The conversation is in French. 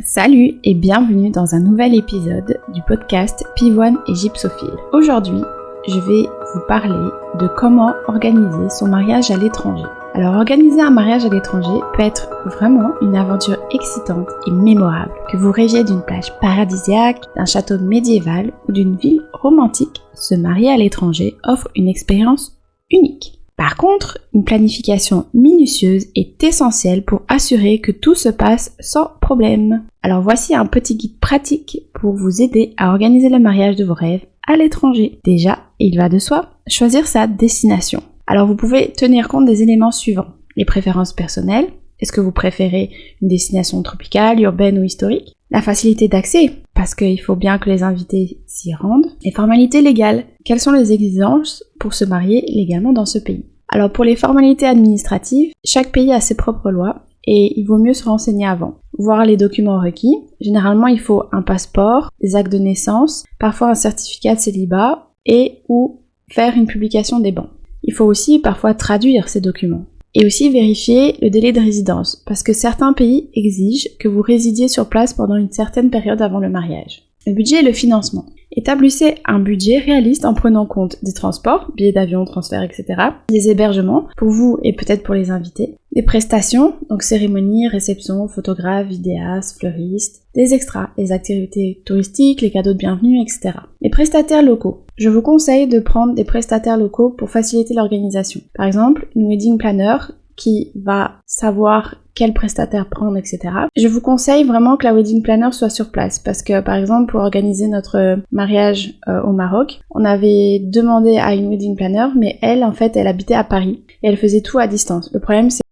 Salut et bienvenue dans un nouvel épisode du podcast Pivoine et Gypsophile. Aujourd'hui, je vais vous parler de comment organiser son mariage à l'étranger. Alors organiser un mariage à l'étranger peut être vraiment une aventure excitante et mémorable. Que vous rêviez d'une plage paradisiaque, d'un château médiéval ou d'une ville romantique, se marier à l'étranger offre une expérience unique. Par contre, une planification minutieuse est essentielle pour assurer que tout se passe sans problème. Alors voici un petit guide pratique pour vous aider à organiser le mariage de vos rêves à l'étranger. Déjà, il va de soi, choisir sa destination. Alors vous pouvez tenir compte des éléments suivants. Les préférences personnelles. Est-ce que vous préférez une destination tropicale, urbaine ou historique? La facilité d'accès, parce qu'il faut bien que les invités s'y rendent. Les formalités légales. Quelles sont les exigences pour se marier légalement dans ce pays? Alors pour les formalités administratives, chaque pays a ses propres lois et il vaut mieux se renseigner avant. Voir les documents requis. Généralement, il faut un passeport, des actes de naissance, parfois un certificat de célibat et ou faire une publication des bans. Il faut aussi parfois traduire ces documents. Et aussi vérifier le délai de résidence, parce que certains pays exigent que vous résidiez sur place pendant une certaine période avant le mariage. Le budget et le financement. Établissez un budget réaliste en prenant compte des transports, billets d'avion, transferts, etc., des hébergements, pour vous et peut-être pour les invités, des prestations, donc cérémonie, réception, photographe, vidéaste, fleuriste, des extras, les activités touristiques, les cadeaux de bienvenue, etc. Les prestataires locaux. Je vous conseille de prendre des prestataires locaux pour faciliter l'organisation. Par exemple, une wedding planner qui va savoir quel prestataire prendre, etc. Je vous conseille vraiment que la wedding planner soit sur place parce que, par exemple, pour organiser notre mariage au Maroc, on avait demandé à une wedding planner, mais elle, en fait, elle habitait à Paris et elle faisait tout à distance. Le problème, c'est